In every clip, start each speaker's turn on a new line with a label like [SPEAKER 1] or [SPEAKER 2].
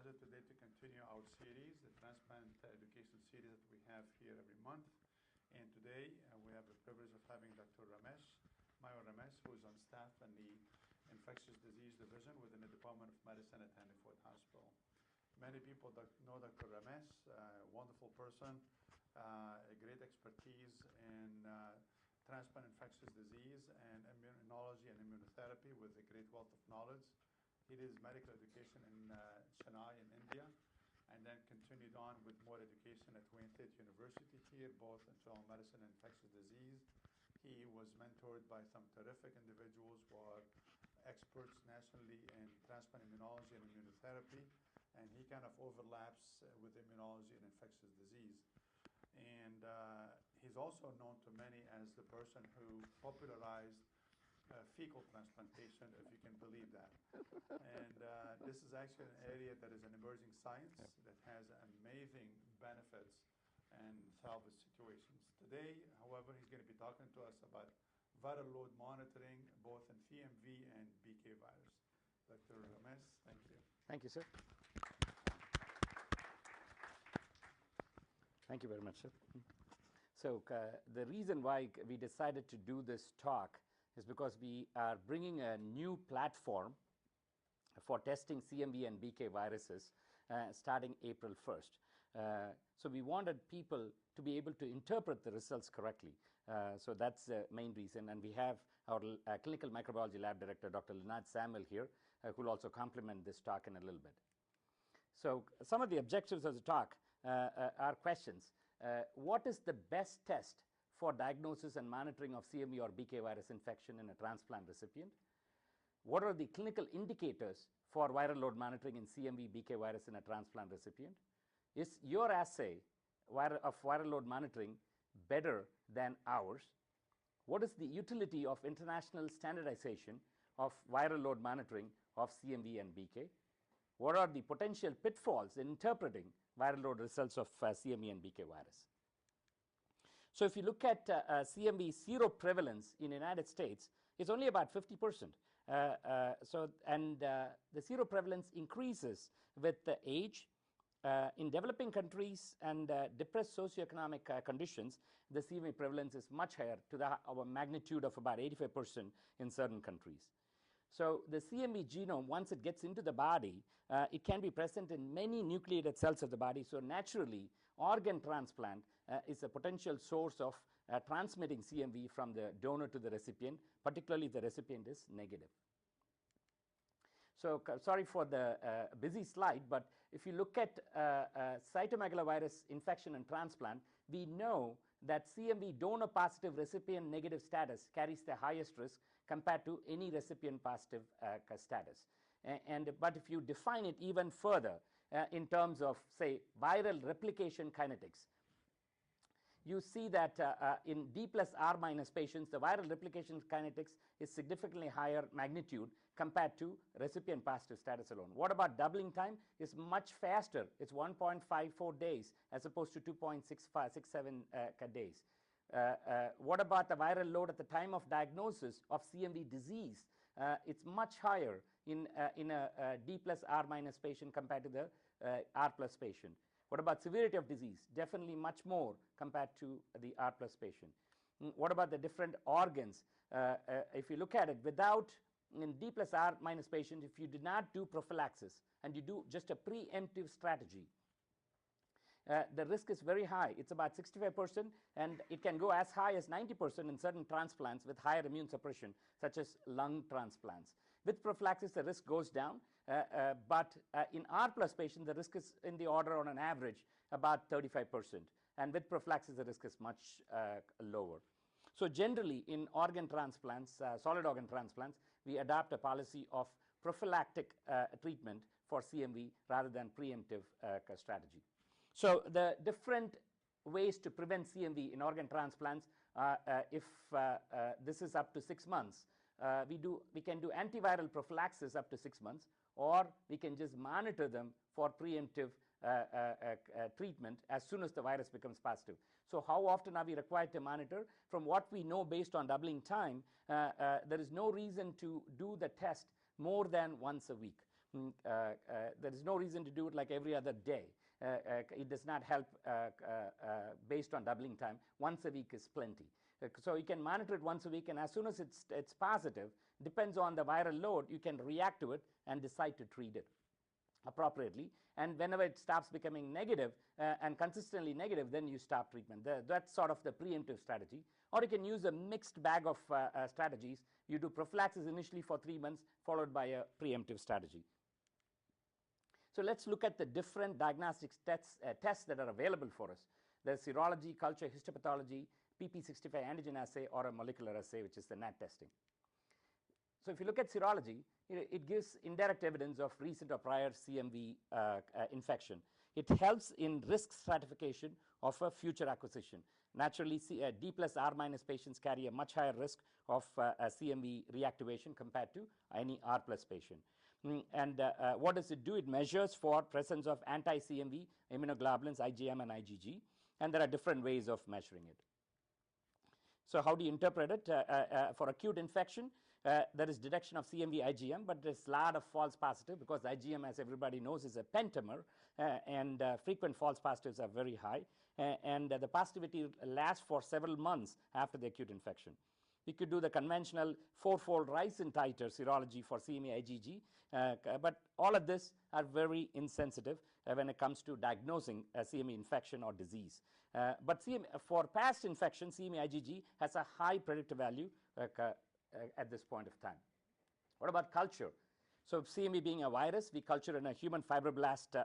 [SPEAKER 1] pleasure today to continue our series, the transplant education series that we have here every month. And today we have the privilege of having Dr. Ramesh, Mayur Ramesh, who is on staff in the Infectious Disease Division within the Department of Medicine at Henry Ford Hospital. Many people know Dr. Ramesh, a wonderful person, a great expertise in transplant infectious disease and immunology and immunotherapy with a great wealth of knowledge. He did his medical education in Chennai in India, and then continued on with more education at Quant University here, both in internal medicine and infectious disease. He was mentored by some terrific individuals who are experts nationally in transplant immunology and immunotherapy, and he kind of overlaps with immunology and infectious disease. And he's also known to many as the person who popularized fecal transplantation, if you can believe that. And this is actually an area that is an emerging science that has amazing benefits and salvage situations. Today, however, he's going to be talking to us about viral load monitoring, both in CMV and BK virus. Dr. Ramesh, thank you.
[SPEAKER 2] Thank you, sir. Thank you very much, sir. So the reason why we decided to do this talk is because we are bringing a new platform for testing CMV and BK viruses starting April 1st. So we wanted people to be able to interpret the results correctly. So that's the main reason. And we have our clinical microbiology lab director, Dr. Leonard Samuel here, who will also complement this talk in a little bit. So some of the objectives of the talk are questions. What is the best test for diagnosis and monitoring of CMV or BK virus infection in a transplant recipient? What are the clinical indicators for viral load monitoring in CMV BK virus in a transplant recipient? Is your assay of viral load monitoring better than ours? What is the utility of international standardization of viral load monitoring of CMV and BK? What are the potential pitfalls in interpreting viral load results of CMV and BK virus? So if you look at CMV seroprevalence in the United States, it's only about 50%. The seroprevalence increases with the age. In developing countries and depressed socioeconomic conditions, the CMV prevalence is much higher, to the magnitude of about 85% in certain countries. So the CMV genome, once it gets into the body, it can be present in many nucleated cells of the body. So naturally, organ transplant is a potential source of transmitting CMV from the donor to the recipient, particularly if the recipient is negative. So sorry for the busy slide, but if you look at cytomegalovirus infection and transplant, we know that CMV donor positive recipient negative status carries the highest risk compared to any recipient positive status. But if you define it even further in terms of, say, viral replication kinetics, you see that in D plus R minus patients, the viral replication kinetics is significantly higher magnitude compared to recipient positive status alone. What about doubling time? It's much faster. It's 1.54 days as opposed to 2.67 days. What about the viral load at the time of diagnosis of CMV disease? It's much higher in a D plus R minus patient compared to the R plus patient. What about severity of disease? Definitely much more compared to the R plus patient. What about the different organs? If you look at it, without in D plus R minus patient, if you did not do prophylaxis and you do just a preemptive strategy, the risk is very high. It's about 65%, and it can go as high as 90% in certain transplants with higher immune suppression, such as lung transplants. With prophylaxis, the risk goes down, but in R plus patients, the risk is in the order on an average about 35%, and with prophylaxis, the risk is much lower. So generally, in organ transplants, solid organ transplants, we adopt a policy of prophylactic treatment for CMV rather than preemptive strategy. So the different ways to prevent CMV in organ transplants, if this is up to 6 months, we can do antiviral prophylaxis up to 6 months, or we can just monitor them for preemptive treatment as soon as the virus becomes positive. So how often are we required to monitor? From what we know based on doubling time, there is no reason to do the test more than once a week. There is no reason to do it like every other day. It does not help based on doubling time. Once a week is plenty. So you can monitor it once a week, and as soon as it's positive, depends on the viral load, you can react to it and decide to treat it appropriately. And whenever it stops becoming negative and consistently negative, then you stop treatment. That's sort of the preemptive strategy. Or you can use a mixed bag of strategies. You do prophylaxis initially for 3 months, followed by a preemptive strategy. So let's look at the different diagnostic tests that are available for us. There's serology, culture, histopathology, PP65 antigen assay, or a molecular assay, which is the NAT testing. So if you look at serology, it gives indirect evidence of recent or prior CMV infection. It helps in risk stratification of a future acquisition. Naturally, D plus R minus patients carry a much higher risk of CMV reactivation compared to any R plus patient. And what does it do? It measures for presence of anti-CMV immunoglobulins, IgM and IgG, and there are different ways of measuring it. So how do you interpret it? For acute infection, there is detection of CMV IgM, but there's a lot of false positive because IgM, as everybody knows, is a pentamer, and frequent false positives are very high, and the positivity lasts for several months after the acute infection. We could do the conventional 4-fold rise in titer serology for CMV IgG, but all of this are very insensitive when it comes to diagnosing a CMV infection or disease. But for past infection, CMV IgG has a high predictive value at this point of time. What about culture? So CMV being a virus, we culture in a human fibroblast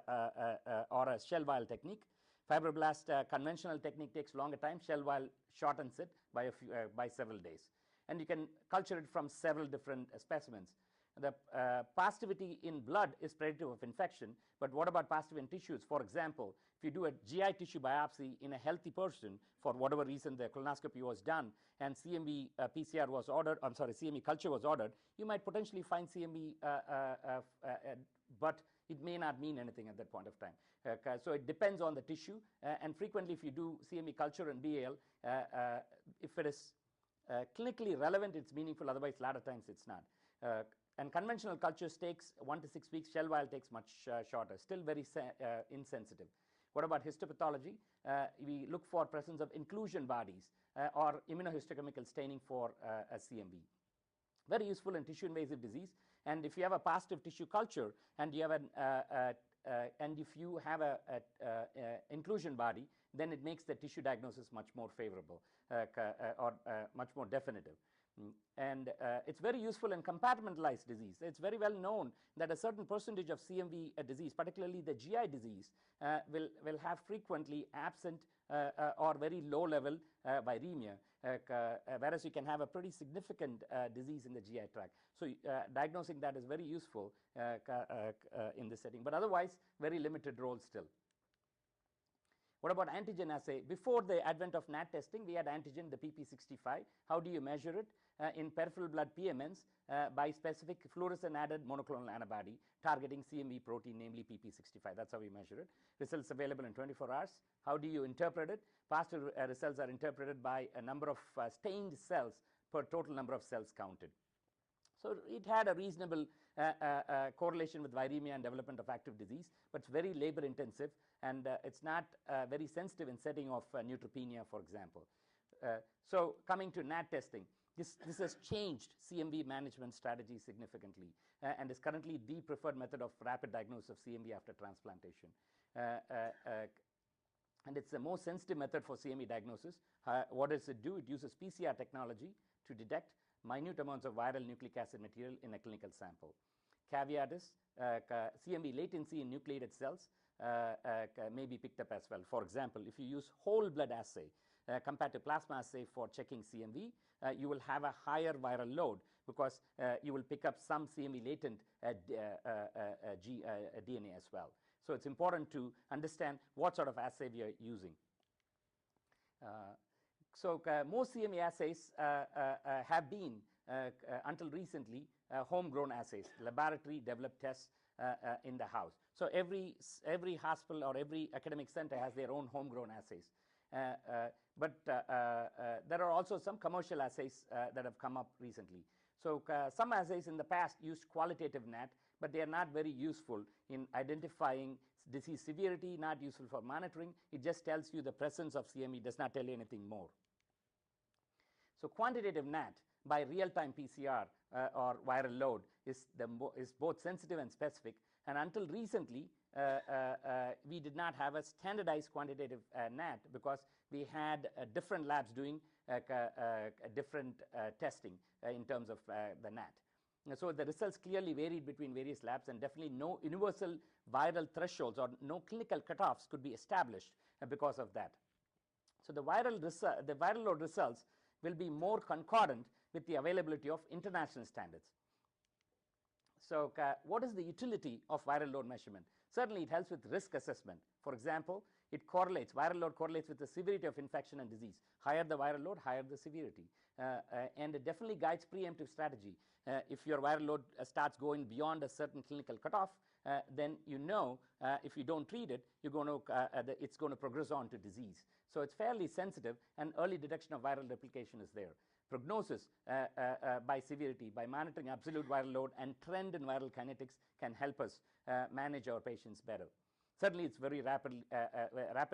[SPEAKER 2] or a shell vial technique. Fibroblast conventional technique takes longer time. Shell vial shortens it by several days. And you can culture it from several different specimens. The positivity in blood is predictive of infection, but what about positive in tissues? For example, if you do a GI tissue biopsy in a healthy person, for whatever reason the colonoscopy was done and CMV PCR was ordered, CMV culture was ordered, you might potentially find CMV, but it may not mean anything at that point of time. So it depends on the tissue, and frequently if you do CMV culture and BAL, if it is clinically relevant, it's meaningful, otherwise a lot of times it's not. And conventional cultures takes 1 to 6 weeks, shell vial takes much shorter, still very insensitive. What about histopathology? We look for presence of inclusion bodies or immunohistochemical staining for a CMV. Very useful in tissue invasive disease, and if you have a positive tissue culture and you have and if you have a inclusion body, then it makes the tissue diagnosis much more favorable or much more definitive. And it's very useful in compartmentalized disease. It's very well known that a certain percentage of CMV disease, particularly the GI disease, will have frequently absent or very low level viremia, whereas you can have a pretty significant disease in the GI tract. So diagnosing that is very useful in this setting, but otherwise very limited role still. What about antigen assay? Before the advent of NAT testing, we had antigen, the PP65. How do you measure it? In peripheral blood PMNs by specific fluorescent added monoclonal antibody targeting CMV protein, namely PP65. That's how we measure it. Results available in 24 hours. How do you interpret it? Positive results are interpreted by a number of stained cells per total number of cells counted. So it had a reasonable correlation with viremia and development of active disease, but it's very labor intensive, and it's not very sensitive in setting of neutropenia, for example. So coming to NAT testing, this has changed CMV management strategy significantly and is currently the preferred method of rapid diagnosis of CMV after transplantation. And it's the most sensitive method for CMV diagnosis. What does it do? It uses PCR technology to detect minute amounts of viral nucleic acid material in a clinical sample. Caveat is CMV latency in nucleated cells may be picked up as well. For example, if you use whole blood assay compared to plasma assay for checking CMV, you will have a higher viral load because you will pick up some CMV latent DNA as well. So it's important to understand what sort of assay we are using. So most CMV assays have been, until recently, homegrown assays, laboratory developed tests in the house. So every hospital or every academic center has their own homegrown assays. But there are also some commercial assays that have come up recently. So some assays in the past used qualitative NAT, but they are not very useful in identifying disease severity, not useful for monitoring. It just tells you the presence of CMV, does not tell you anything more. So quantitative NAT by real-time PCR or viral load is both sensitive and specific, and until recently we did not have a standardized quantitative NAT because we had different labs doing different testing in terms of the NAT. So the results clearly varied between various labs, and definitely no universal viral thresholds or no clinical cutoffs could be established because of that. So the viral load results will be more concordant with the availability of international standards. So what is the utility of viral load measurement? Certainly it helps with risk assessment. For example, viral load correlates with the severity of infection and disease. Higher the viral load, higher the severity. And it definitely guides preemptive strategy. If your viral load starts going beyond a certain clinical cutoff, then you know if you don't treat it, it's going to progress on to disease. So it's fairly sensitive, and early detection of viral replication is there. Prognosis by severity, by monitoring absolute viral load and trend in viral kinetics can help us manage our patients better. Certainly it's very rapid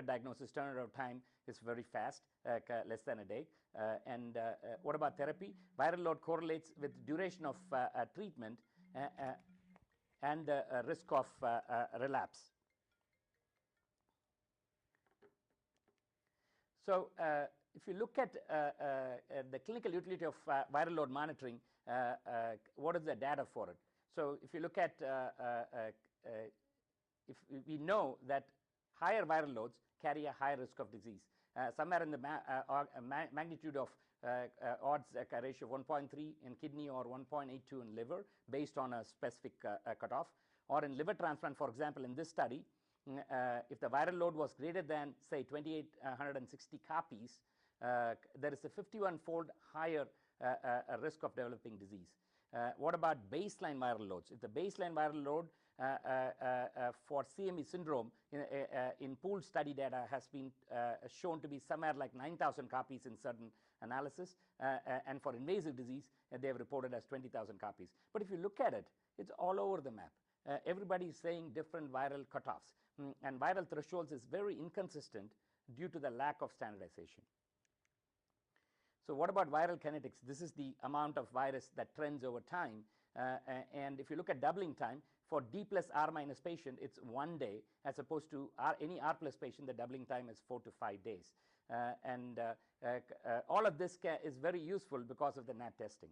[SPEAKER 2] diagnosis, turnaround time is very fast, less than a day. And what about therapy? Viral load correlates with duration of treatment and risk of relapse. So if you look at the clinical utility of viral load monitoring, what is the data for it? So if you look at, if we know that higher viral loads carry a higher risk of disease, somewhere in the magnitude of odds ratio of 1.3 in kidney or 1.82 in liver based on a specific cutoff. Or in liver transplant, for example, in this study, if the viral load was greater than, say, 2,860 copies, there is a 51-fold higher risk of developing disease. What about baseline viral loads? If the baseline viral load for CMV syndrome in pooled study data has been shown to be somewhere like 9,000 copies in certain analysis, and for invasive disease, they have reported as 20,000 copies. But if you look at it, it's all over the map. Everybody is saying different viral cutoffs, and viral thresholds is very inconsistent due to the lack of standardization. So what about viral kinetics? This is the amount of virus that trends over time, and if you look at doubling time, for D plus R minus patient, it's 1 day, as opposed to any R plus patient, the doubling time is 4 to 5 days. All of this is very useful because of the NAT testing.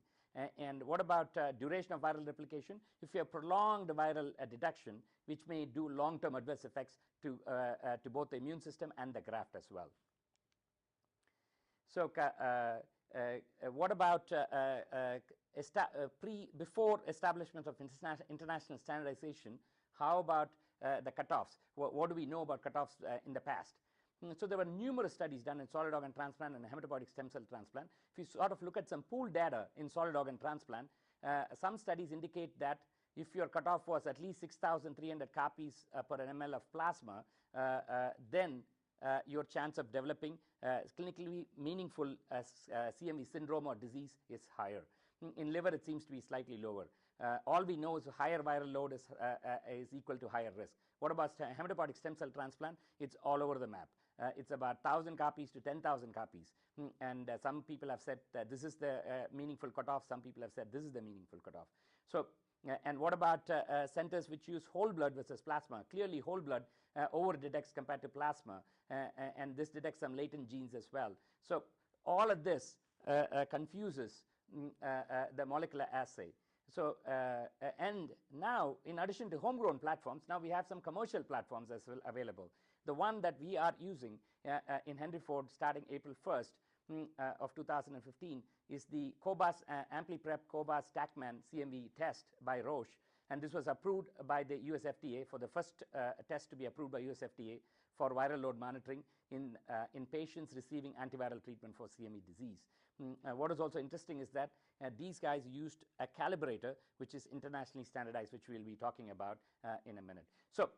[SPEAKER 2] And what about duration of viral replication? If you have prolonged viral detection, which may do long-term adverse effects to both the immune system and the graft as well. So what about before establishment of international standardization? How about the cutoffs? What do we know about cutoffs in the past? So there were numerous studies done in solid organ transplant and hematopoietic stem cell transplant. If you sort of look at some pooled data in solid organ transplant, some studies indicate that if your cutoff was at least 6,300 copies per ml of plasma, then your chance of developing clinically meaningful CMV syndrome or disease is higher. In liver, it seems to be slightly lower. All we know is higher viral load is equal to higher risk. What about hematopoietic stem cell transplant? It's all over the map. It's about 1,000 copies to 10,000 copies. And some people have said that this is the meaningful cutoff. Some people have said this is the meaningful cutoff. So, and what about centers which use whole blood versus plasma? Clearly, whole blood over-detects compared to plasma, and this detects some latent genes as well. So all of this confuses the molecular assay. So, and now, in addition to homegrown platforms, now we have some commercial platforms as well available. The one that we are using in Henry Ford starting April 1st of 2015 is the COBAS AmpliPrep COBAS TACMan CMV test by Roche. And this was approved by the US FDA for the first test to be approved by US FDA for viral load monitoring in patients receiving antiviral treatment for CMV disease. What is also interesting is that these guys used a calibrator, which is internationally standardized, which we'll be talking about in a minute. So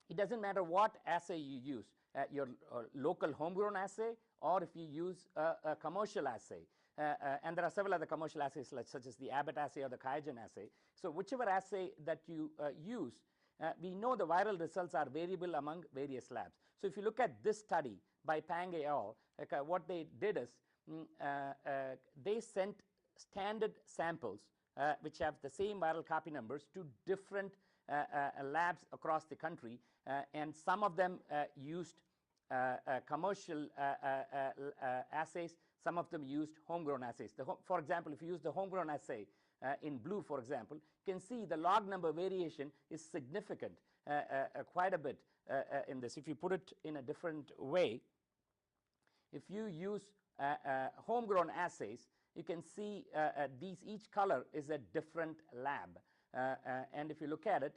[SPEAKER 2] it doesn't matter what assay you use, your local homegrown assay, or if you use a commercial assay. And there are several other commercial assays such as the Abbott assay or the QIAGEN assay. So whichever assay that you use, we know the viral results are variable among various labs. So if you look at this study by Pang et al., what they did is they sent standard samples which have the same viral copy numbers to different labs across the country, and some of them used commercial assays, some of them used homegrown assays. For example, if you use the homegrown assay in blue, for example, you can see the log number variation is significant, quite a bit in this. If you put it in a different way, if you use homegrown assays, you can see each color is a different lab. And if you look at it,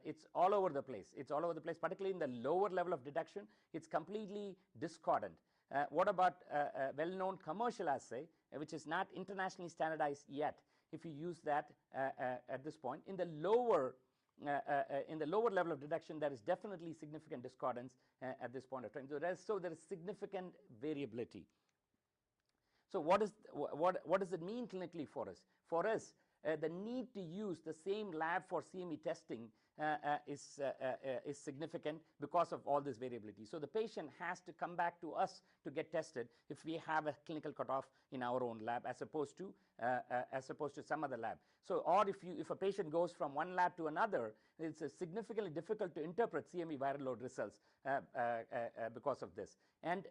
[SPEAKER 2] it's all over the place. It's all over the place, particularly in the lower level of detection. It's completely discordant. What about a well-known commercial assay, which is not internationally standardized yet? If you use that at this point, in the lower level of detection, there is definitely significant discordance at this point of time. So there is significant variability. So what does it mean clinically for us? For us, the need to use the same lab for CMV testing is significant because of all this variability. So the patient has to come back to us to get tested if we have a clinical cutoff in our own lab, as opposed to some other lab. So, or if a patient goes from one lab to another, it's significantly difficult to interpret CMV viral load results because of this. And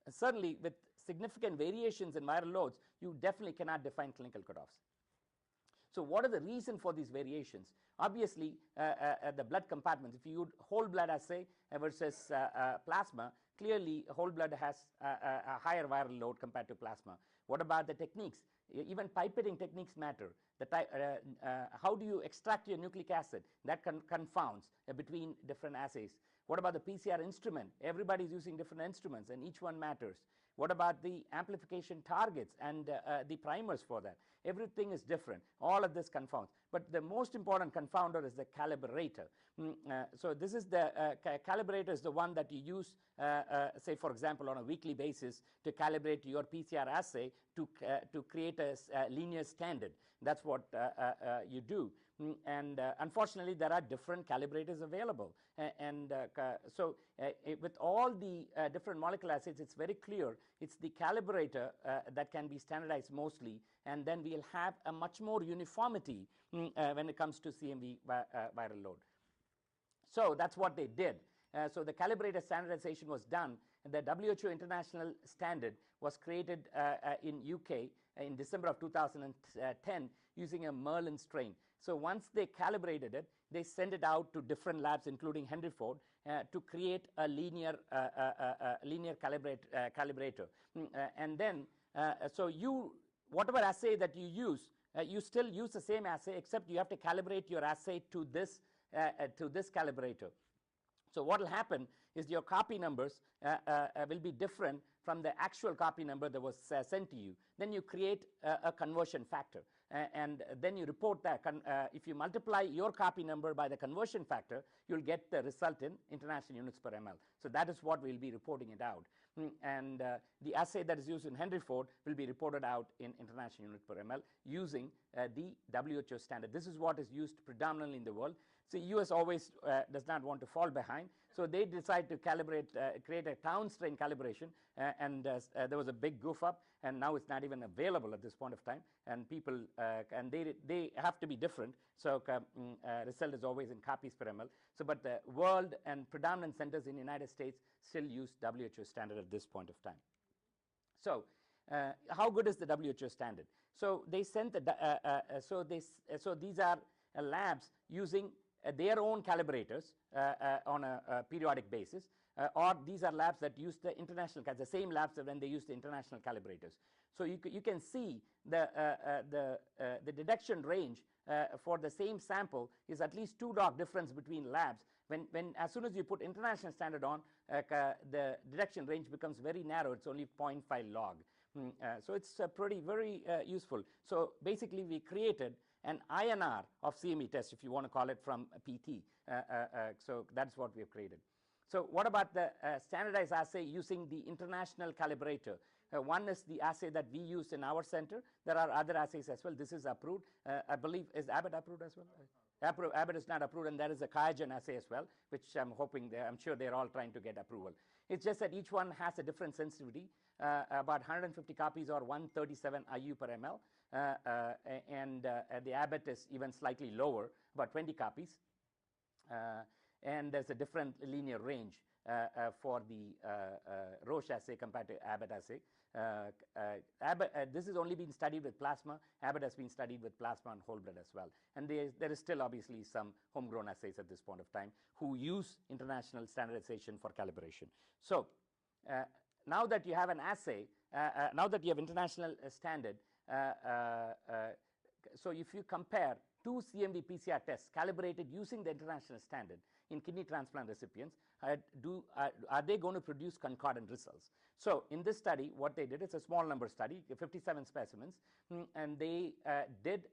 [SPEAKER 2] certainly, with significant variations in viral loads, you definitely cannot define clinical cutoffs. So what are the reason for these variations? Obviously, the blood compartments. If you use whole blood assay versus plasma, clearly whole blood has a higher viral load compared to plasma. What about the techniques? Even pipetting techniques matter. How do you extract your nucleic acid? That confounds between different assays. What about the PCR instrument? Everybody is using different instruments, and each one matters. What about the amplification targets and the primers for that? Everything is different. All of this confounds. But the most important confounder is the calibrator. So this is the calibrator is the one that you use, say, for example, on a weekly basis to calibrate your PCR assay to create a linear standard. That's what you do. And unfortunately, there are different calibrators available. So with all the different molecular assays, it's very clear it's the calibrator that can be standardized mostly, and then we'll have a much more uniformity when it comes to CMV viral load. So that's what they did. So the calibrator standardization was done. The WHO International Standard was created in UK in December of 2010 using a Merlin strain. So once they calibrated it, they sent it out to different labs, including Henry Ford, to create a linear calibrator. And then, so whatever assay that you use, you still use the same assay, except you have to calibrate your assay to this calibrator. So what will happen is your copy numbers will be different from the actual copy number that was sent to you. Then you create a conversion factor, and then you report that. If you multiply your copy number by the conversion factor, you'll get the result in international units per ml. So that is what we'll be reporting it out. And the assay that is used in Henry Ford will be reported out in international units per ml using the WHO standard. This is what is used predominantly in the world. So US always does not want to fall behind. So they decide to calibrate, create a town strain calibration, and there was a big goof up, and now it's not even available at this point of time. And people, and they have to be different. So result is always in copies per ml. So, but the world and predominant centers in the United States still use WHO standard at this point of time. So, how good is the WHO standard? So they sent the so these are labs using their own calibrators on a periodic basis, or these are labs that use the international, the same labs when they use the international calibrators. So you can see the detection range for the same sample is at least 2 log difference between labs. As soon as you put international standard on, the detection range becomes very narrow. It's only 0.5 log. So it's very useful. So basically, we created an INR of CMV test, if you want to call it, from PT. So that's what we have created. So what about the standardized assay using the international calibrator? One is the assay that we use in our center. There are other assays as well. This is approved. I believe, is Abbott approved as well? Abbott is not approved, and there is a QIAGEN assay as well, which I'm sure they're all trying to get approval. It's just that each one has a different sensitivity, about 150 copies or 137 IU per ml, and the Abbott is even slightly lower, about 20 copies, and there's a different linear range for the Roche assay compared to Abbott assay. This has only been studied with plasma. Abbott has been studied with plasma and whole blood as well. And there is still obviously some homegrown assays at this point of time who use international standardization for calibration. So now that you have an assay, now that you have international standard, so if you compare two CMV PCR tests calibrated using the international standard in kidney transplant recipients, are they going to produce concordant results? So in this study, what they did is a small number study, 57 specimens, and they did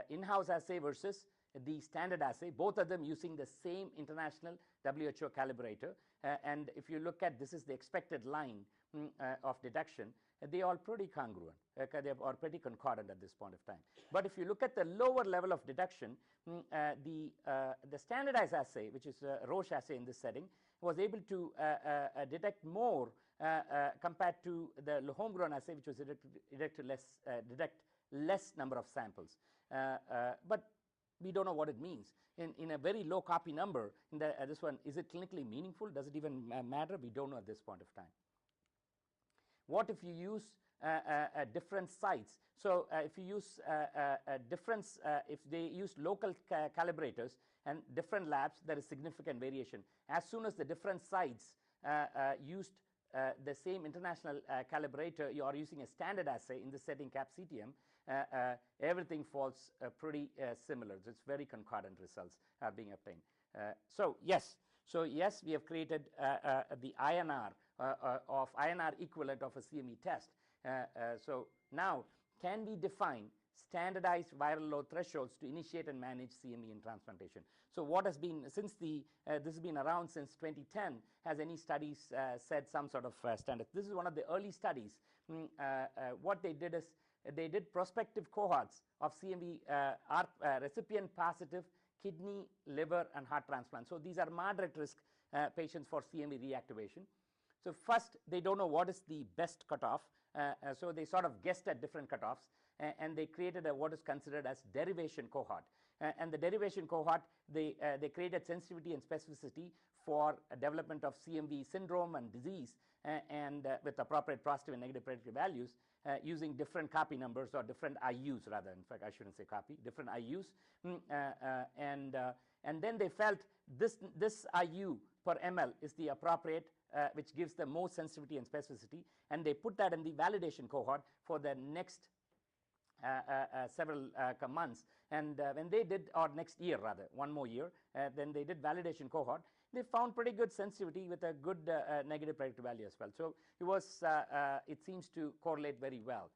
[SPEAKER 2] in-house assay versus the standard assay, both of them using the same international WHO calibrator. And if you look at, this is the expected line of detection, they are pretty congruent, they are pretty concordant at this point of time. But if you look at the lower level of detection, the standardized assay, which is a Roche assay in this setting, was able to detect more compared to the homegrown assay, which was detect less number of samples. But we don't know what it means. In a very low copy number, in this one, is it clinically meaningful? Does it even matter? We don't know at this point of time. What if you use different sites? So if you use if they use local calibrators and different labs, there is significant variation. As soon as the different sites used the same international calibrator, you are using a standard assay in the setting CAP-CTM, everything falls pretty similar. So it's very concordant results are being obtained. So yes, we have created the INR of INR equivalent of a CME test. So now, can we define standardized viral load thresholds to initiate and manage CME in transplantation? So what has been, since this has been around since 2010, has any studies said some sort of standard? This is one of the early studies. What they did is they did prospective cohorts of CMV recipient positive kidney, liver, and heart transplant. So these are moderate risk patients for CMV reactivation. So first, they don't know what is the best cutoff, so they sort of guessed at different cutoffs, and they created what is considered as derivation cohort. And the derivation cohort, they created sensitivity and specificity for development of CMV syndrome and disease, and with appropriate positive and negative predictive values, using different copy numbers or different IUs rather. In fact, I shouldn't say copy, different IUs. And then they felt this IU per ml is the appropriate, which gives the most sensitivity and specificity, and they put that in the validation cohort for the next several months. And when they did, or next year rather, one more year, then they did validation cohort, they found pretty good sensitivity with a good negative predictive value as well. So it seems to correlate very well.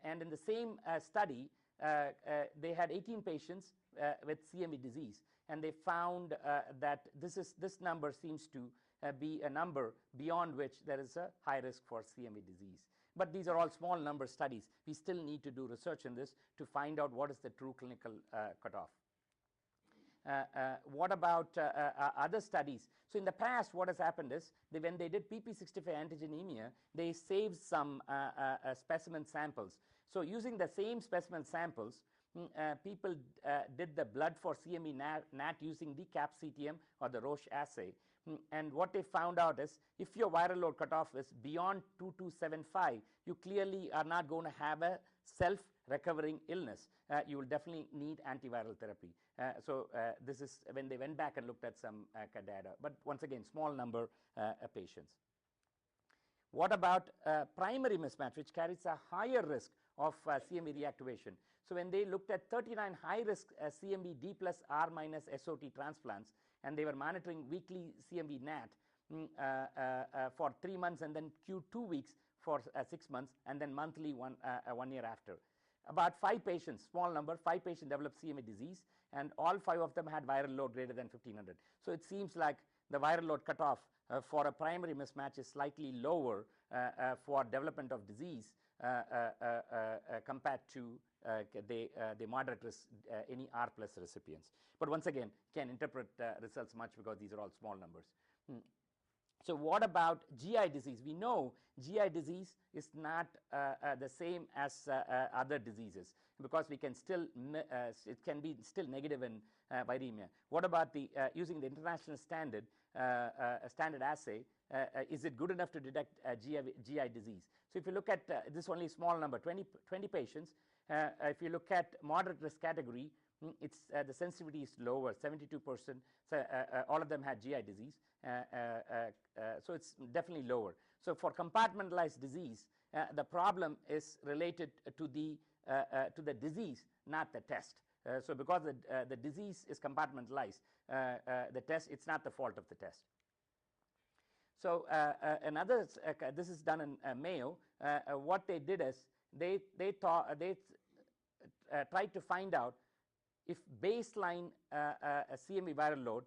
[SPEAKER 2] And in the same study, they had 18 patients with CMV disease, and they found that this number seems to be a number beyond which there is a high risk for CMV disease. But these are all small number studies. We still need to do research in this to find out what is the true clinical cutoff. What about other studies? So in the past, what has happened is when they did PP65 antigenemia, they saved some specimen samples. So using the same specimen samples, people did the blood for CMV NAT using the CAP-CTM or the Roche assay. And what they found out is if your viral load cutoff is beyond 2275, you clearly are not going to have a self-recovering illness. You will definitely need antiviral therapy. So this is when they went back and looked at some data. But once again, small number of patients. What about primary mismatch, which carries a higher risk of CMV reactivation? So when they looked at 39 high-risk CMV D plus R minus SOT transplants, and they were monitoring weekly CMV NAT for 3 months, and then Q2 weeks for 6 months, and then monthly one year after. About 5 patients, small number, 5 patients developed CMV disease, and all 5 of them had viral load greater than 1500. So it seems like the viral load cutoff for a primary mismatch is slightly lower for development of disease compared to the moderate risk, any R plus recipients. But once again, can interpret results much because these are all small numbers. So what about GI disease? We know GI disease is not the same as other diseases because we can still it can be still negative in viremia. What about the using the international standard standard assay? Is it good enough to detect GI disease? So if you look at this is only a small number, 20 patients. If you look at moderate risk category, it's the sensitivity is lower, 72%. So all of them had GI disease, so it's definitely lower. So for compartmentalized disease, the problem is related to the disease, not the test. So because the disease is compartmentalized, the test, it's not the fault of the test. So another, this is done in Mayo. What they did is they tried to find out if baseline CMV viral load,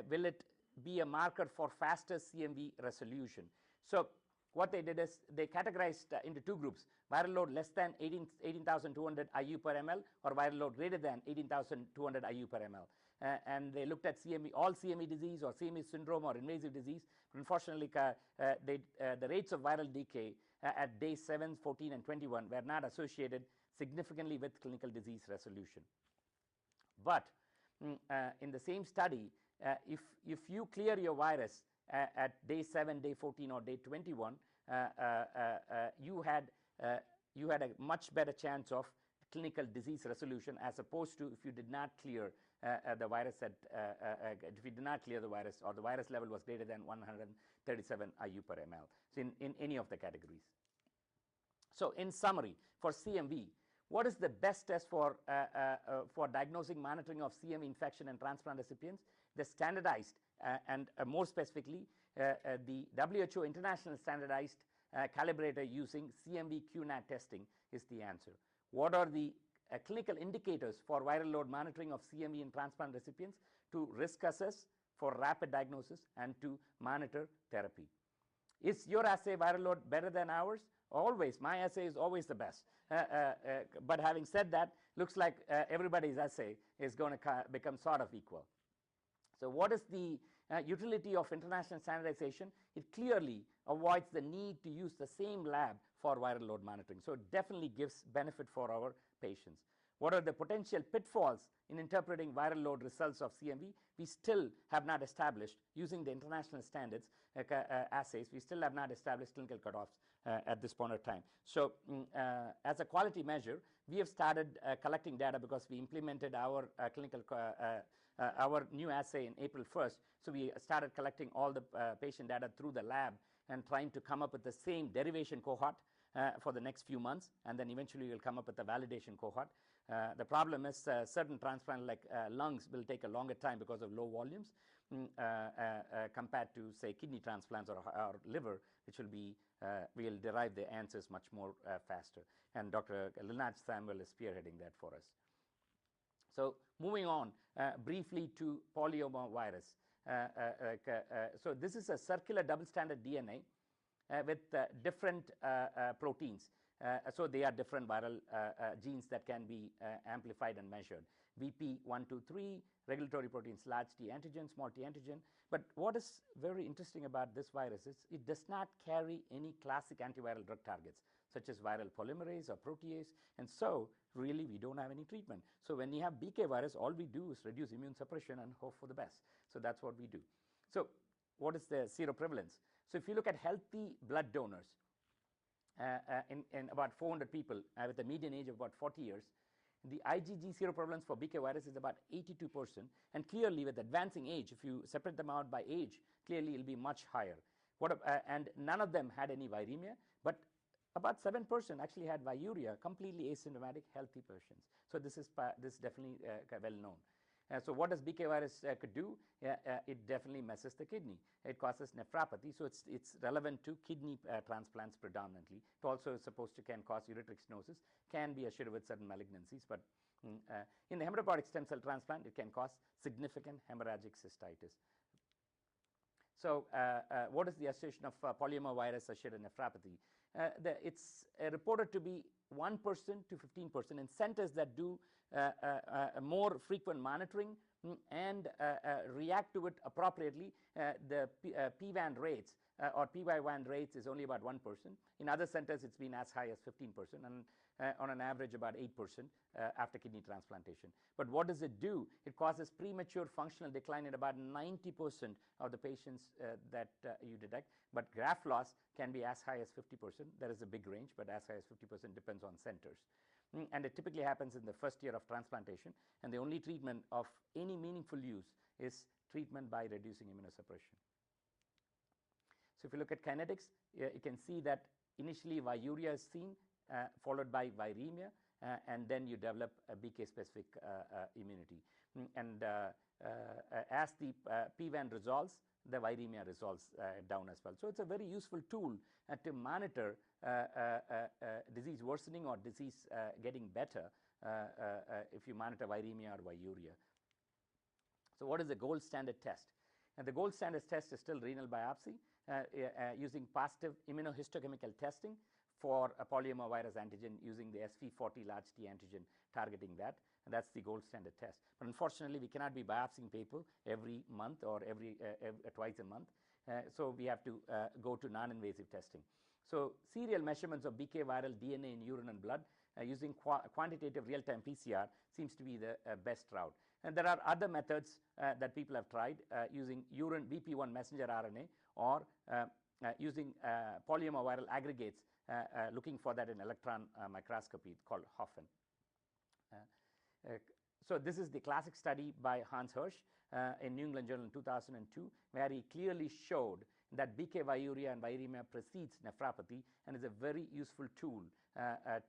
[SPEAKER 2] will it be a marker for faster CMV resolution? So what they did is they categorized into two groups: viral load less than 18,200 IU per ml or viral load greater than 18,200 IU per ml. And they looked at CMV, all CMV disease or CMV syndrome or invasive disease. Unfortunately, the rates of viral decay at day 7, 14, and 21 were not associated significantly with clinical disease resolution. But in the same study, if you clear your virus at day 7, day 14, or day 21, you had a much better chance of clinical disease resolution as opposed to if you did not clear the virus if you did not clear the virus or the virus level was greater than 137 IU per ml. So in any of the categories. So in summary, for CMV, what is the best test for diagnosing monitoring of CMV infection and transplant recipients? The standardized and more specifically the WHO international standardized calibrator using CMV QNAT testing is the answer. What are the clinical indicators for viral load monitoring of CMV in transplant recipients to risk assess for rapid diagnosis and to monitor therapy? Is your assay viral load better than ours? Always. My assay is always the best. But having said that, looks like everybody's assay is going to become sort of equal. So what is the utility of international standardization? It clearly avoids the need to use the same lab for viral load monitoring. So it definitely gives benefit for our patients. What are the potential pitfalls in interpreting viral load results of CMV? We still have not established, using the international standards assays, we still have not established clinical cutoffs at this point of time. So as a quality measure, we have started collecting data because we implemented our our new assay in April 1st. So we started collecting all the patient data through the lab and trying to come up with the same derivation cohort for the next few months, and then eventually we'll come up with a validation cohort. The problem is certain transplant like lungs will take a longer time because of low volumes compared to, say, kidney transplants or liver, which will be, we'll derive the answers much more faster. And Dr. Lynach Samuel is spearheading that for us. So moving on briefly to polyomavirus. So this is a circular double-stranded DNA with different proteins. So they are different viral genes that can be amplified and measured. VP123, regulatory proteins, large T antigen, small t antigen. But what is very interesting about this virus is it does not carry any classic antiviral drug targets, such as viral polymerase or protease. And so really we don't have any treatment. So when you have BK virus, all we do is reduce immune suppression and hope for the best. So that's what we do. So what is the seroprevalence? So if you look at healthy blood donors, in about 400 people with a median age of about 40 years, the IgG seroprevalence for BK virus is about 82%. And clearly with advancing age, if you separate them out by age, clearly it will be much higher. And none of them had any viremia, but about 7% actually had viruria, completely asymptomatic, healthy patients. So this is definitely well known. So what does BK virus could do? It definitely messes the kidney. It causes nephropathy, so it's relevant to kidney transplants predominantly. It also is supposed to can cause ureteric stenosis, can be associated with certain malignancies, but in the hematopoietic stem cell transplant, it can cause significant hemorrhagic cystitis. So what is the association of polyomavirus-associated nephropathy? It's reported to be 1% to 15% in centers that do more frequent monitoring and react to it appropriately. The PVAN rates or PYVAN rates is only about 1%. In other centers, it's been as high as 15%, and on an average about 8% after kidney transplantation. But what does it do? It causes premature functional decline in about 90% of the patients that you detect. But graft loss can be as high as 50%. There is a big range, but as high as 50% depends on centers. And it typically happens in the first year of transplantation, and the only treatment of any meaningful use is treatment by reducing immunosuppression. So if you look at kinetics, you can see that initially viruria is seen, followed by viremia, and then you develop a BK-specific immunity. And as the PVAN resolves, the viremia resolves down as well. So it's a very useful tool to monitor disease worsening or disease getting better if you monitor viremia or viruria. So what is the gold standard test? And the gold standard test is still renal biopsy using positive immunohistochemical testing for a polyomavirus antigen using the SV40 large T antigen targeting that. And that's the gold standard test. But unfortunately, we cannot be biopsying people every month or twice a month. So we have to go to non-invasive testing. So serial measurements of BK viral DNA in urine and blood using quantitative real-time PCR seems to be the best route. And there are other methods that people have tried using urine BP1 messenger RNA or using polyomaviral aggregates, looking for that in electron microscopy called Hoffen. So this is the classic study by Hans Hirsch in New England Journal in 2002, where he clearly showed that BK viruria and viremia precedes nephropathy and is a very useful tool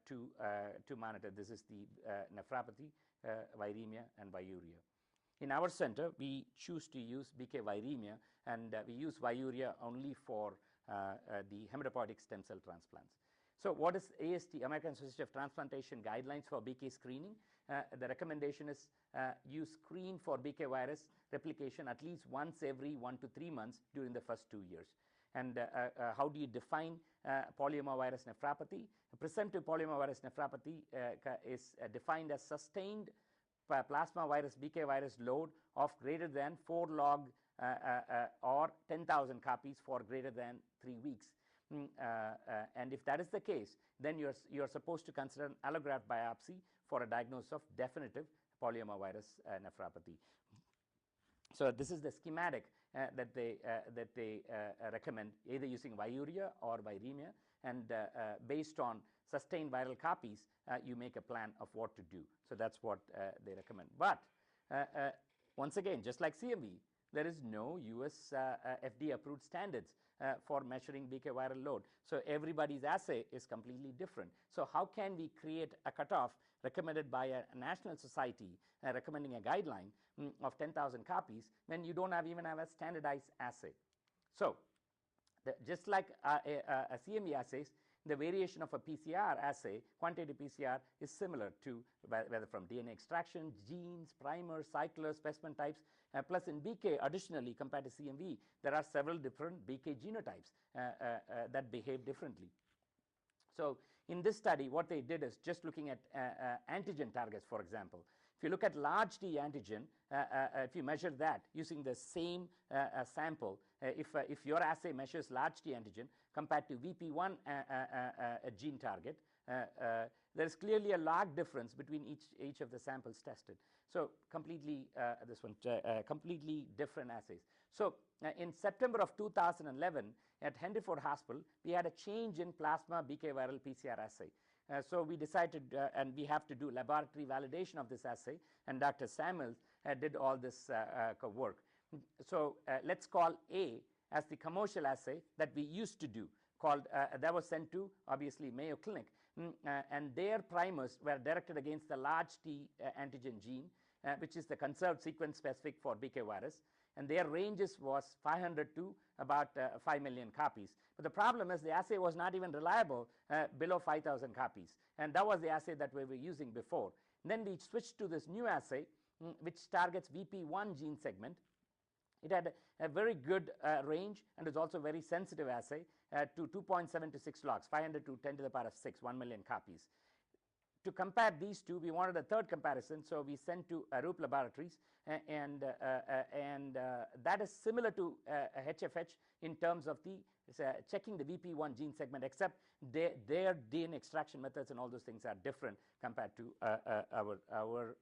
[SPEAKER 2] to monitor. This is the nephropathy, viremia, and viruria. In our center, we choose to use BK viremia, and we use viruria only for the hematopoietic stem cell transplants. So what is AST, American Association of Transplantation guidelines for BK screening? The recommendation is you screen for BK virus replication at least once every 1 to 3 months during the first 2 years. And how do you define polyomavirus nephropathy? Presumptive polyomavirus nephropathy is defined as sustained plasma virus BK virus load of greater than 4 log or 10,000 copies for greater than 3 weeks. And if that is the case, then you're supposed to consider an allograft biopsy for a diagnosis of definitive polyomavirus nephropathy. So this is the schematic that they recommend, either using viruria or viremia, and based on sustained viral copies, you make a plan of what to do. So that's what they recommend. But once again, just like CMV, there is no US FDA-approved standards for measuring BK viral load. So everybody's assay is completely different. So how can we create a cutoff recommended by a national society recommending a guideline of 10,000 copies when you don't even have a standardized assay? So just like a CMV assays, the variation of a PCR assay, quantitative PCR, is similar to whether from DNA extraction, genes, primers, cyclers, specimen types. Plus in BK, additionally, compared to CMV, there are several different BK genotypes that behave differently. So in this study, what they did is just looking at antigen targets, for example. If you look at large T antigen, if you measure that using the same sample, if your assay measures large T antigen compared to VP1 gene target, there is clearly a log difference between each of the samples tested. So completely completely different assays. So in September of 2011 at Henry Ford Hospital, we had a change in plasma BK viral PCR assay. So we decided, and we have to do laboratory validation of this assay, and Dr. Samuels did all this work. So let's call A as the commercial assay that we used to do, called that was sent to obviously Mayo Clinic, and their primers were directed against the large T antigen gene, which is the conserved sequence specific for BK virus, and their ranges was 500 to about 5 million copies. But the problem is the assay was not even reliable below 5,000 copies, and that was the assay that we were using before. And then we switched to this new assay, which targets VP1 gene segment, It had a very good range, and is also very sensitive assay to 2.7 to 6 logs, 500 to 10 to the power of 6, 1 million copies. To compare these two, we wanted a third comparison, so we sent to Arup Laboratories, and that is similar to HFH in terms of the checking the VP1 gene segment, except their DNA extraction methods and all those things are different compared to our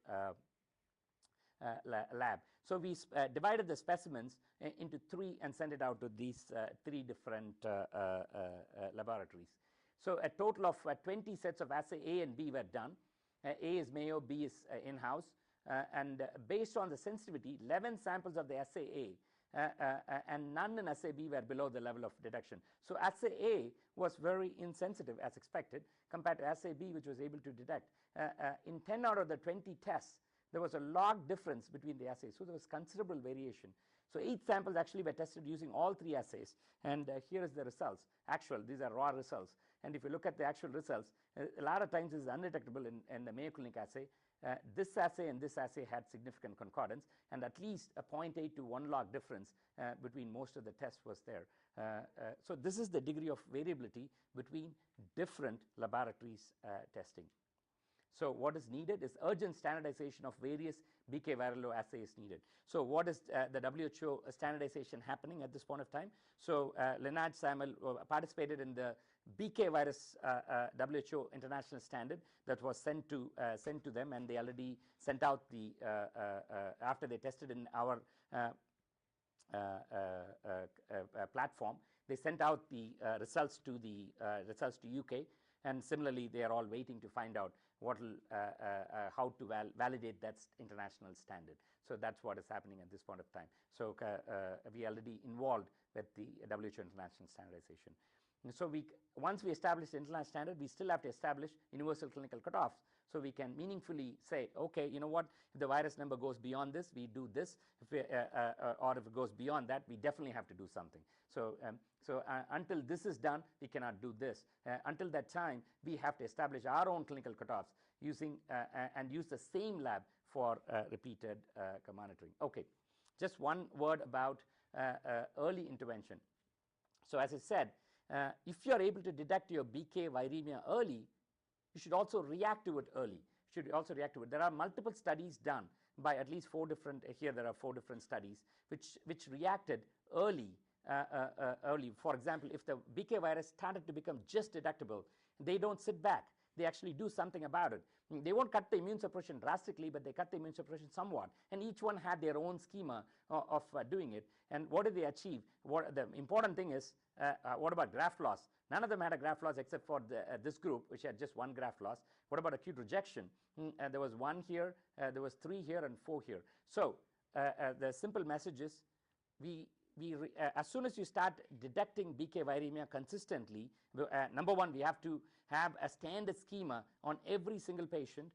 [SPEAKER 2] lab. So we divided the specimens into 3 and sent it out to these 3 different laboratories. So a total of 20 sets of assay A and B were done. A is Mayur, B is in-house, and based on the sensitivity, 11 samples of the assay A and none in assay B were below the level of detection. So assay A was very insensitive as expected compared to assay B, which was able to detect. In 10 out of the 20 tests, there was a log difference between the assays, so there was considerable variation. So 8 samples actually were tested using all 3 assays, and here is the results. Actual, these are raw results. And if you look at the actual results, a lot of times this is undetectable in the Mayo Clinic assay. This assay and this assay had significant concordance, and at least a 0.8 to 1 log difference between most of the tests was there. So this is the degree of variability between different laboratories testing. So what is needed is urgent standardization of various BK viral assays needed. So what is the WHO standardization happening at this point of time? So Leonard Samuel participated in the BK virus WHO international standard that was sent to them, and they already sent out the after they tested in our platform, they sent out the results to UK, and similarly they are all waiting to find out how to validate that international standard. So that's what is happening at this point of time. So we already involved with the WHO international standardization. And so once we establish the international standard, we still have to establish universal clinical cutoffs, so we can meaningfully say, okay, you know what, if the virus number goes beyond this, we do this, or if it goes beyond that, we definitely have to do something. So until this is done, we cannot do this. Until that time, we have to establish our own clinical cutoffs using and use the same lab for repeated monitoring. Okay, just one word about early intervention. So as I said, if you are able to detect your BK viremia early, you should also react to it early. There are multiple studies done by at least 4 different, here there are 4 different studies, which reacted early. For example, if the BK virus started to become just detectable, they don't sit back. They actually do something about it. They won't cut the immune suppression drastically, but they cut the immune suppression somewhat. And each one had their own schema of doing it. And what did they achieve? The important thing is, what about graft loss? None of them had a graft loss except for this group, which had just 1 graft loss. What about acute rejection? There was 1 here, there was 3 here, and 4 here. So the simple message is, as soon as you start detecting BK viremia consistently, number 1, we have to have a standard schema on every single patient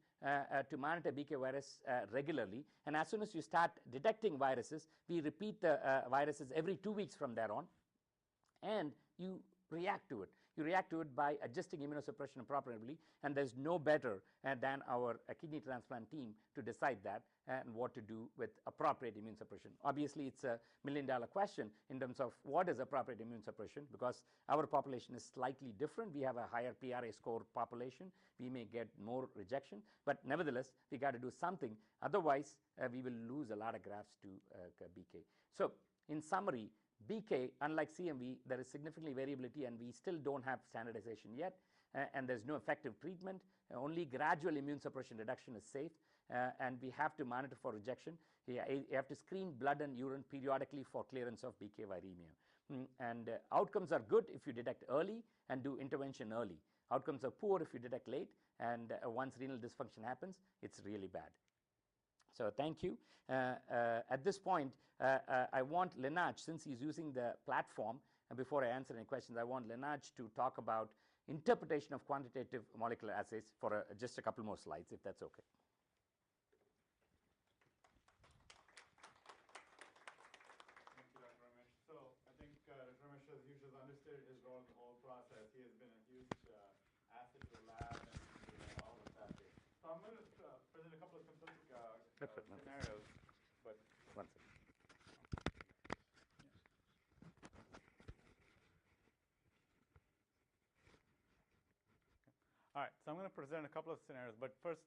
[SPEAKER 2] to monitor BK virus regularly. And as soon as you start detecting viruses, we repeat the viruses every 2 weeks from there on, and you react to it. You react to it by adjusting immunosuppression appropriately, and there's no better than our kidney transplant team to decide that and what to do with appropriate immune suppression. Obviously, it's a million-dollar question in terms of what is appropriate immune suppression, because our population is slightly different. We have a higher PRA score population. We may get more rejection, but nevertheless, we got to do something. Otherwise, we will lose a lot of grafts to BK. So in summary, BK, unlike CMV, there is significantly variability, and we still don't have standardization yet, and there's no effective treatment. Only gradual immune suppression reduction is safe, and we have to monitor for rejection. You have to screen blood and urine periodically for clearance of BK viremia. And outcomes are good if you detect early and do intervention early. Outcomes are poor if you detect late, and once renal dysfunction happens, it's really bad. So thank you. At this point, I want Lenaj, since he's using the platform, and before I answer any questions, I want Lenaj to talk about interpretation of quantitative molecular assays for just a couple more slides, if that's okay.
[SPEAKER 1] Thank you, Dr. Ramesh. So I think Dr. Ramesh has usually understood his role in the whole process. He has been a huge asset to the lab and all of that. So I'm going to present a couple of simplistic scenarios, but
[SPEAKER 2] one second.
[SPEAKER 3] So I'm going to present a couple of scenarios. But first,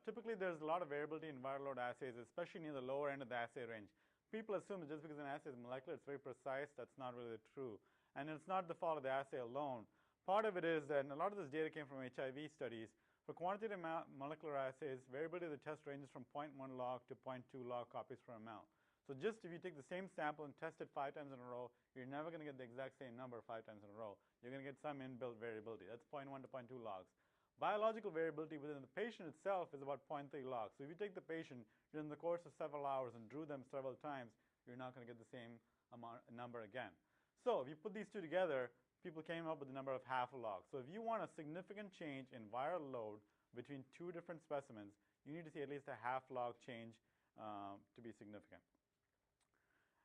[SPEAKER 3] typically there's a lot of variability in viral load assays, especially near the lower end of the assay range. People assume that just because an assay is molecular, it's very precise. That's not really true. And it's not the fault of the assay alone. Part of it is that, and a lot of this data came from HIV studies, for quantitative molecular assays, variability of the test ranges from 0.1 log to 0.2 log copies per ml. So just if you take the same sample and test it 5 times in a row, you're never going to get the exact same number 5 times in a row. You're going to get some inbuilt variability. That's 0.1 to 0.2 logs. Biological variability within the patient itself is about 0.3 logs. So if you take the patient during the course of several hours and drew them several times, you're not going to get the same number again. So if you put these two together, people came up with the number of half logs. So if you want a significant change in viral load between two different specimens, you need to see at least a half log change to be significant.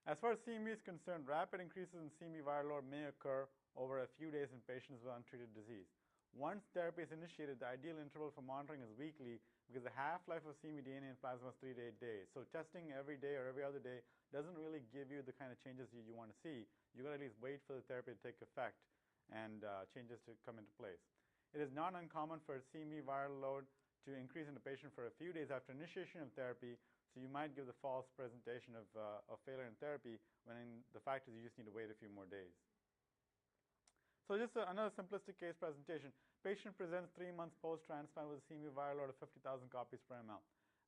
[SPEAKER 3] As far as CMV is concerned, rapid increases in CMV viral load may occur over a few days in patients with untreated disease. Once therapy is initiated, the ideal interval for monitoring is weekly because the half-life of CMV DNA in plasma is 3 to 8 days. So testing every day or every other day doesn't really give you the kind of changes you want to see. You've got to at least wait for the therapy to take effect and changes to come into place. It is not uncommon for CMV viral load to increase in the patient for a few days after initiation of therapy, so you might give the false presentation of failure in therapy when the fact is you just need to wait a few more days. So just another simplistic case presentation. Patient presents 3 months post-transplant with a CMV viral load of 50,000 copies per ml.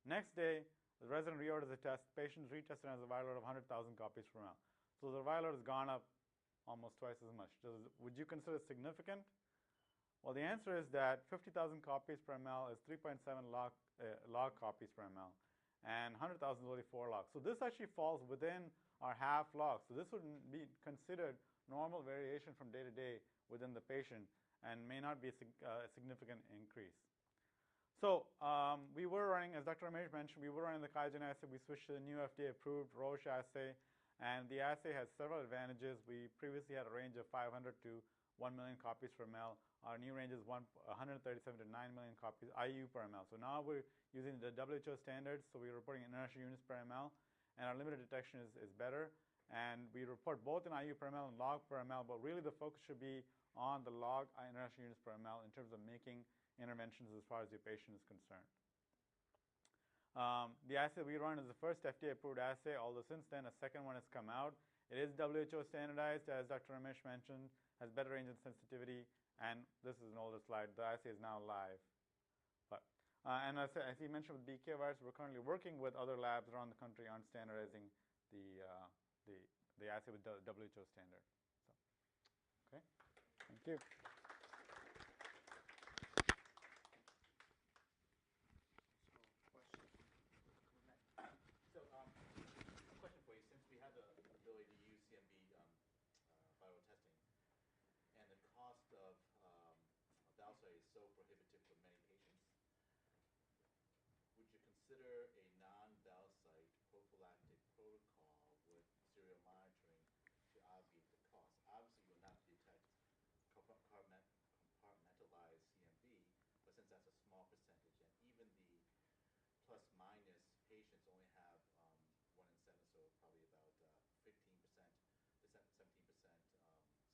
[SPEAKER 3] Next day, the resident reorders the test. Patient is retested and has a viral load of 100,000 copies per ml. So the viral load has gone up almost twice as much. Would you consider it significant? Well, the answer is that 50,000 copies per ml is 3.7 log copies per ml, and 100,000 is only 4 logs. So this actually falls within our half log. So this would be considered normal variation from day to day within the patient and may not be a significant increase. So we were running, as Dr. Ramesh mentioned, we were running the QIAGEN assay. We switched to the new FDA-approved Roche assay, and the assay has several advantages. We previously had a range of 500 to 1 million copies per ml. Our new range is 137 to 9 million copies IU per ml. So now we're using the WHO standards, so we're reporting international units per ml, and our limited detection is better. And we report both in IU per ml and log per ml, but really the focus should be on the log international units per ml in terms of making interventions as far as your patient is concerned. The assay we run is the first FDA-approved assay, although since then a second one has come out. It is WHO standardized, as Dr. Ramesh mentioned, has better range and sensitivity, and this is an older slide. The assay is now live. And as he mentioned with BKVirus, we're currently working with other labs around the country on standardizing the assay with the WHO standard. So, okay, thank you.
[SPEAKER 2] So, a question for you. Since we have the ability to use CMV viral testing, and the cost of Valsay is so prohibitive for many patients, would you consider a non-Valsay prophylactic protocol with serial monitoring to obviate the cost? Obviously, you will not detect compartmentalized CMV, but since that's a small percentage, and even the plus-minus patients only have 1 in 7, so probably about 15% to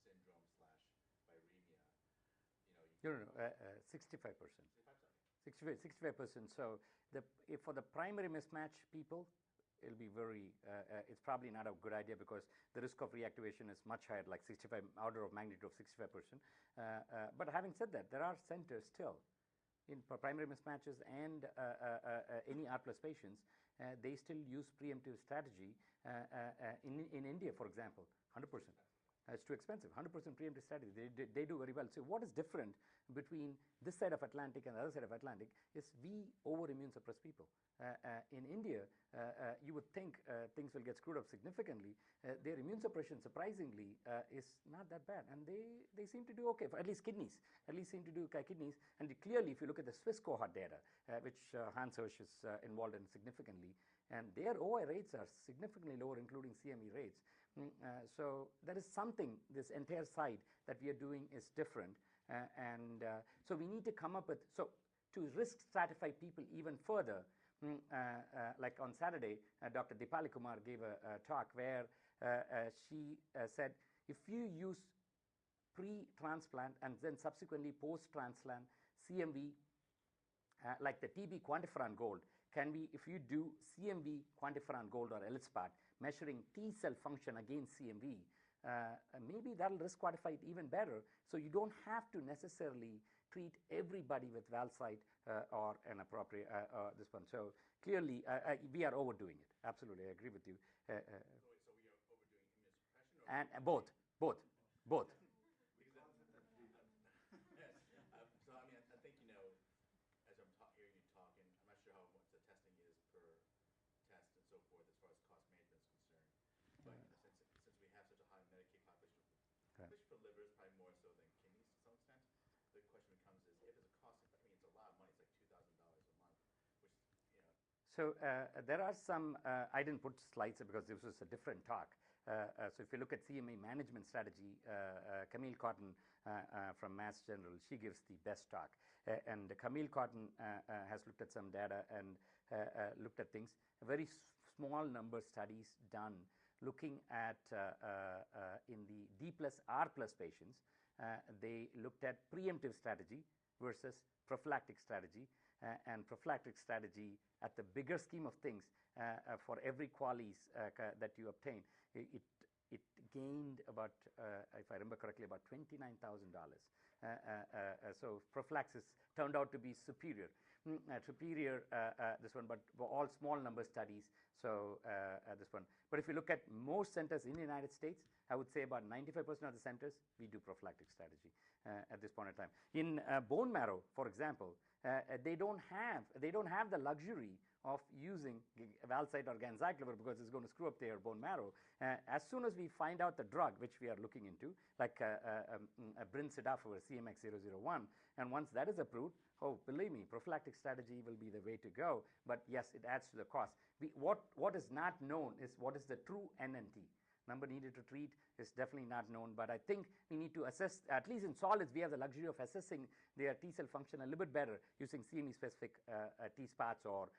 [SPEAKER 2] 17% syndrome/viremia. You know,
[SPEAKER 4] 65%.
[SPEAKER 2] 65%.
[SPEAKER 4] 65%. So for the primary mismatch people, it'll be very, it's probably not a good idea because the risk of reactivation is much higher, like 65, order of magnitude of 65%. But having said that, there are centers still for primary mismatches and any R+ patients, they still use preemptive strategy. In India, for example, 100%. It's too expensive. 100% preemptive strategy. They do very well. So what is different between this side of Atlantic and the other side of Atlantic is we over-immune suppress people. In India, you would think things will get screwed up significantly. Their immune suppression, surprisingly, is not that bad. And they seem to do okay, for at least kidneys. At least seem to do kidneys. And clearly, if you look at the Swiss cohort data, which Hans Hirsch is involved in significantly, and their OI rates are significantly lower, including CME rates. So there is something, this entire side that we are doing is different. So we need to come up with, so to risk stratify people even further, like on Saturday, Dr. Dipali Kumar gave a talk where she said, if you use pre-transplant and then subsequently post-transplant
[SPEAKER 2] CMV, like the TB quantiferon gold, can be, if you do CMV quantiferon gold or ELISpot, measuring T cell function against CMV, maybe that'll risk quantify it even better. So you don't have to necessarily treat everybody with Valcyte or an appropriate this one. So clearly, we are overdoing it. Absolutely, I agree with you.
[SPEAKER 4] So we are overdoing immunosuppression, or
[SPEAKER 2] And both.
[SPEAKER 4] yes. So I mean, I think, you know, as I'm hearing you talking, I'm not sure how much the testing is per test and so forth as far as cost management is concerned. But you know, since we have such a high Medicaid population, especially for livers, probably more so than kidneys to some extent, the question becomes is if it's a cost. I mean, it's a lot of money. It's like $2,000 a month, which, you know.
[SPEAKER 2] So there are some, I didn't put slides because this was a different talk. So if you look at CMA management strategy, Camille Cotton from Mass General, she gives the best talk. And Camille Cotton has looked at some data and looked at things. Very small number studies done looking at in the D plus R plus patients. They looked at preemptive strategy versus prophylactic strategy. And prophylactic strategy at the bigger scheme of things for every QALYs that you obtain, it gained about, if I remember correctly, about $29,000. So prophylaxis turned out to be superior. This one, but for all small number studies, so this one. But if you look at most centers in the United States, I would say about 95% of the centers, we do prophylactic strategy at this point in time. In bone marrow, for example, they don't have the luxury of using Valcyte or ganciclovir because it's going to screw up their bone marrow. As soon as we find out the drug, which we are looking into, like brincidofovir CMX001, and once that is approved, oh, believe me, prophylactic strategy will be the way to go. But yes, it adds to the cost. What is not known is what is the true NNT. Number needed to treat is definitely not known, but I think we need to assess, at least in solids, we have the luxury of assessing their T cell function a little bit better using CME-specific T-spots or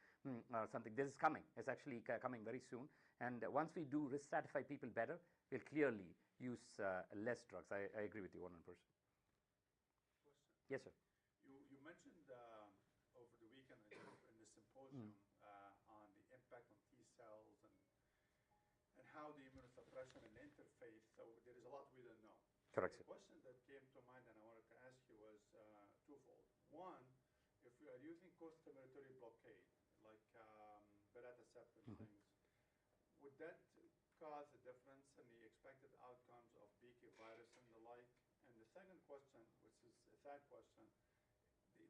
[SPEAKER 2] something. This is coming. It's actually coming very soon. And once we do risk stratify people better, we'll clearly use less drugs. I agree with you 100%.
[SPEAKER 1] Question?
[SPEAKER 2] Yes, sir.
[SPEAKER 1] You mentioned over the weekend in the symposium on the impact on T cells and how the immunosuppression and interface, so there is a lot we don't know.
[SPEAKER 2] Correct,
[SPEAKER 1] The question that came to mind and I wanted to ask you was twofold. One, if we are using co-stimulatory blockade, like belatacept and things, would that cause a difference in the expected outcomes of BK virus and the like? And the second question, which is a side question,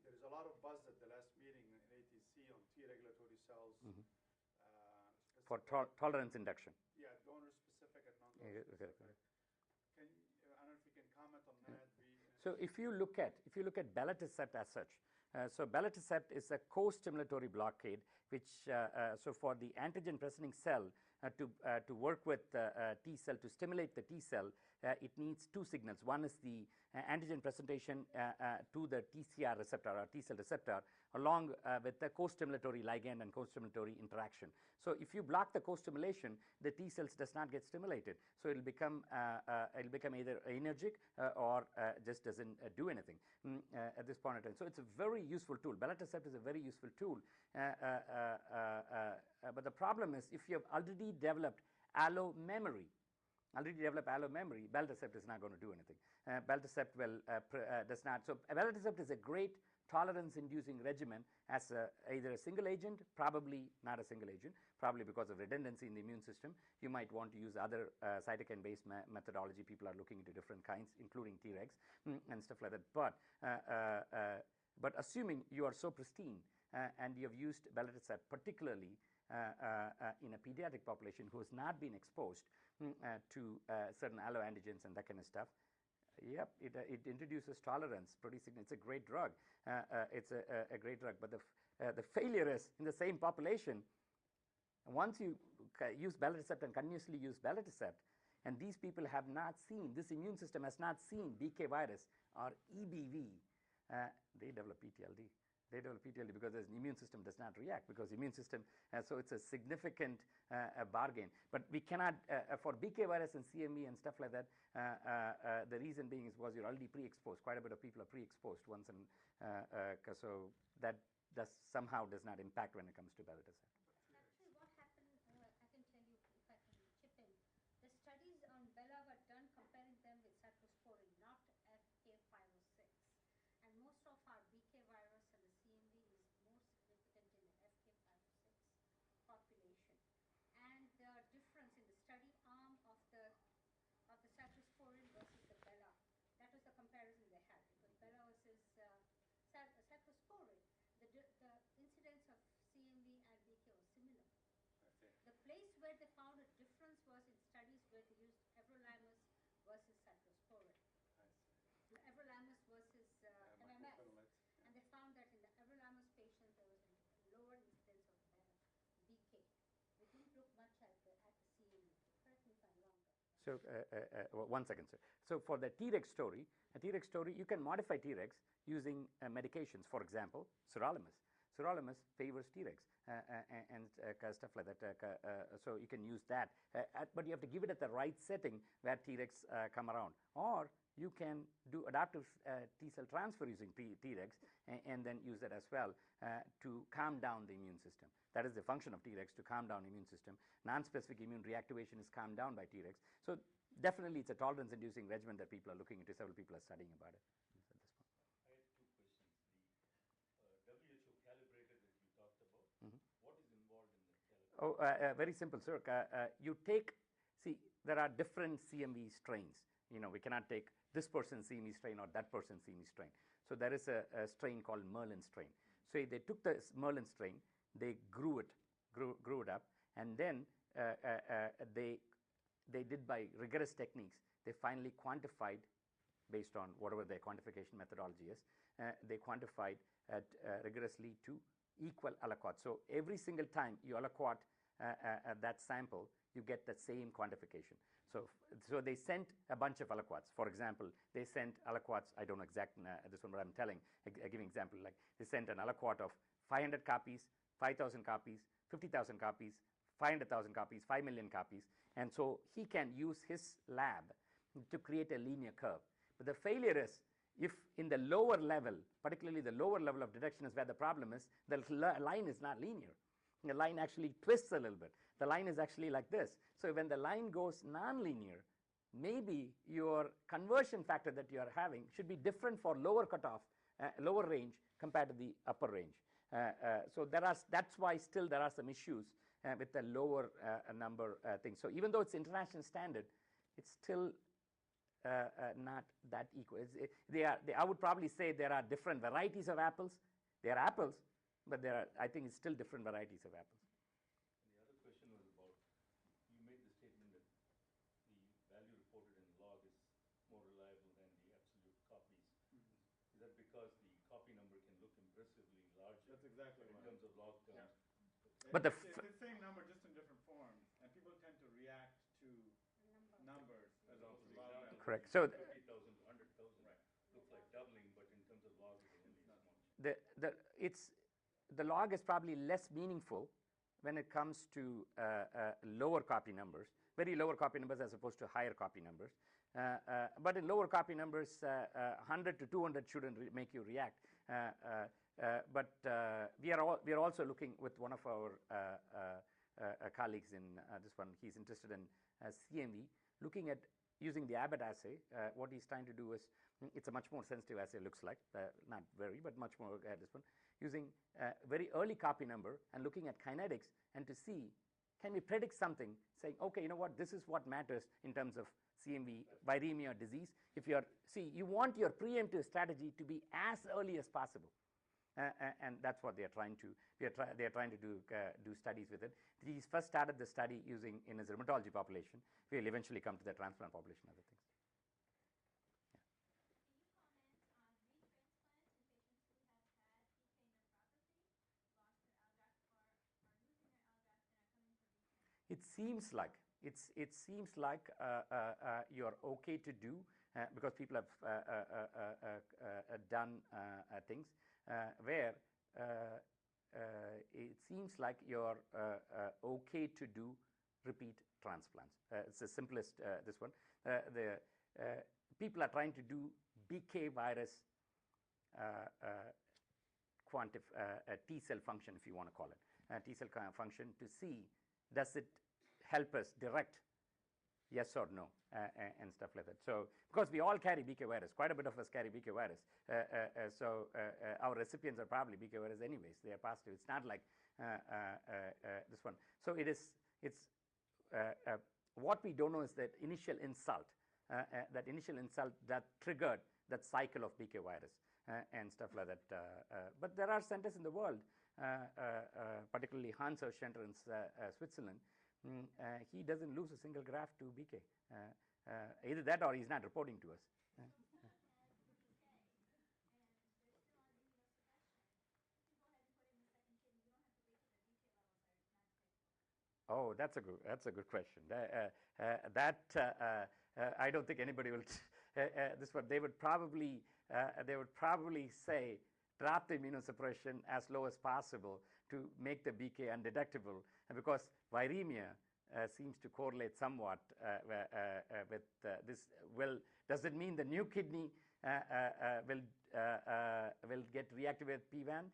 [SPEAKER 1] there is a lot of buzz at the last meeting in ATC on T regulatory cells.
[SPEAKER 2] For tolerance induction.
[SPEAKER 1] Yeah, donor specific and non-donor specific. I don't know if you can comment on that.
[SPEAKER 2] So if you look at belatacept as such, so belatacept is a co-stimulatory blockade, which so for the antigen presenting cell to work with T cell, to stimulate the T cell, it needs two signals. One is the antigen presentation to the TCR receptor or T cell receptor, along with the co-stimulatory ligand and co-stimulatory interaction. So if you block the co-stimulation, the T cells does not get stimulated. So it'll become either anergic or just doesn't do anything at this point in time. So it's a very useful tool. Belatacept is a very useful tool. But the problem is if you have already developed allo memory, belatacept is not going to do anything. Belatacept does not. So belatacept is a great tolerance-inducing regimen as either a single agent, probably not a single agent, probably because of redundancy in the immune system. You might want to use other cytokine-based methodology. People are looking into different kinds, including Tregs and stuff like that. But assuming you are so pristine and you have used belatacept, particularly in a pediatric population who has not been exposed to certain alloantigens and that kind of stuff, yep, it introduces tolerance pretty significant. It's a great drug. It's a great drug. But the failure is in the same population, once you use belatacept and continuously use belatacept, and these people have not seen, this immune system has not seen BK virus or EBV, they develop PTLD.
[SPEAKER 4] They develop PTLD because the immune system does not react, because immune system, so it's a significant bargain. But we cannot, for BK virus and CMV and stuff like that, the reason being is because you're already pre-exposed. Quite a bit of people are pre-exposed once, and so that somehow does not impact when it comes to Ballotus.
[SPEAKER 5] Actually, what happened, I can tell you if I can chip in. The studies on Bella were done comparing them with cyclosporine, not FK506. And most of our BK virus and the CMV is more significant in the FK506 population. And the difference in the study arm of the cyclosporine versus the Bella, that was the comparison they had. Because Bella versus cyclosporine, the incidence of CMV and BK was similar. The place where they found a difference was in studies where they used everolimus versus cyclosporine. Everolimus versus MMS. And they found that in the everolimus patients there was a lower incidence of BK. It didn't look much at the CMV. Correct me if I'm wrong.
[SPEAKER 4] So 1 second, sir. So for the Treg story, you can modify Tregs using medications. For example, sirolimus. Sirolimus favors Tregs and stuff like that. So you can use that, but you have to give it at the right setting where Tregs come around. Or you can do adaptive T-cell transfer using Tregs and then use that as well to calm down the immune system. That is the function of Tregs, to calm down the immune system. Non-specific immune reactivation is calmed down by Tregs. So definitely it's a tolerance-inducing regimen that people are looking into. Several people are studying about it at this point.
[SPEAKER 6] I had two questions. The WHO calibrated that you talked about, what is involved in the calibration?
[SPEAKER 4] Very simple, sir. You take, see, there are different CMV strains. You know, we cannot take this person's CMV strain or that person's CMV strain. So there is a strain called Merlin strain. So they took the Merlin strain, they grew it up, and then they did by rigorous techniques. They finally quantified, based on whatever their quantification methodology is, they quantified rigorously to equal aliquot. So every single time you aliquot that sample, you get the same quantification. So they sent a bunch of aliquots. For example, they sent aliquots, I don't know exact this one, but I'm giving example, like they sent an aliquot of 500 copies, 5,000 copies, 50,000 copies, 500,000 copies, 5 million copies. And so he can use his lab to create a linear curve. But the failure is, if in the lower level, particularly the lower level of detection is where the problem is, the line is not linear. The line actually twists a little bit. The line is actually like this. So when the line goes nonlinear, maybe your conversion factor that you are having should be different for lower cutoff, lower range compared to the upper range. So that's why still there are some issues with the lower number things. So even though it's international standard, it's still not that equal. I would probably say there are different varieties of apples. They are apples, but I think it's still different varieties of apples.
[SPEAKER 6] And the other question was about, you made the statement that the value reported in log is more reliable than the absolute copies. Is that because the copy number can look impressively larger?
[SPEAKER 3] That's exactly
[SPEAKER 6] in
[SPEAKER 3] right.
[SPEAKER 6] terms of log terms?
[SPEAKER 3] Yeah.
[SPEAKER 4] But
[SPEAKER 3] it's the same number, just in different forms, and people tend to react to numbers as opposed to log values.
[SPEAKER 4] Correct. So
[SPEAKER 6] 50,000 to 100,000 looks like doubling, but in terms of log, it's only much.
[SPEAKER 4] the log is probably less meaningful when it comes to lower copy numbers, very lower copy numbers as opposed to higher copy numbers. But in lower copy numbers, 100 to 200 shouldn't make you react. But we are also looking with one of our colleagues in this one. He's interested in CMV, looking at using the Abbott assay. What he's trying to do is, it's a much more sensitive assay, looks like, not very, but much more this one, using very early copy number and looking at kinetics and to see, can we predict something, saying, okay, you know what, this is what matters in terms of CMV, viremia disease. If you want your preemptive strategy to be as early as possible. And that's what they are trying to. They are trying to do studies with it. He's first started the study using in his rheumatology population. We'll eventually come to the transplant population and other things. Yeah. It seems like you're okay to do because people have done things where it seems like you're okay to do repeat transplants. It's the simplest, this one. People are trying to do BK virus T cell function, if you want to call it, T cell function, to see does it help us direct yes or no, and stuff like that. So, because we all carry BK virus, quite a bit of us carry BK virus. So our recipients are probably BK virus anyways. They are positive. It's not like this one. So what we don't know is that initial insult, that triggered that cycle of BK virus and stuff like that. But there are centers in the world, particularly Hans Center in Switzerland. He doesn't lose a single graft to BK. Either that or he's not reporting to us. Oh, that's a good question. I don't think anybody will. This one they would probably say drop the immunosuppression as low as possible to make the BK undetectable, because viremia seems to correlate somewhat with this. Well, does it mean the new kidney will get reactivated PYVAN?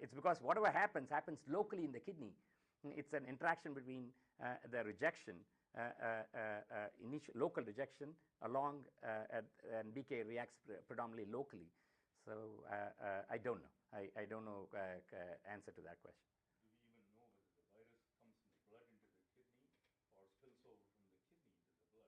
[SPEAKER 4] It's because whatever happens locally in the kidney. It's an interaction between the rejection, initial local rejection, along and BK reacts predominantly locally. So I don't know. I don't know answer to that question.
[SPEAKER 6] Do we even know whether the virus comes from the blood into the kidney or spills over from the kidney into the blood?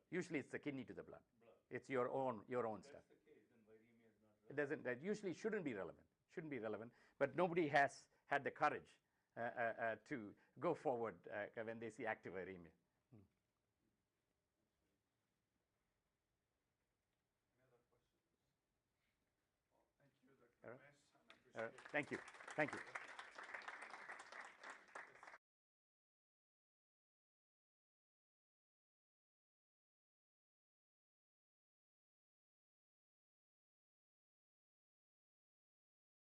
[SPEAKER 4] Usually it's the kidney to the blood. It's your own stuff.
[SPEAKER 6] If that's the case, then viremia is not relevant.
[SPEAKER 4] It doesn't. That usually shouldn't be relevant. But nobody has had the courage to go forward when they see active viremia.
[SPEAKER 1] Any other questions? Well, thank you, Dr. Ramesh, and I appreciate
[SPEAKER 4] Thank you.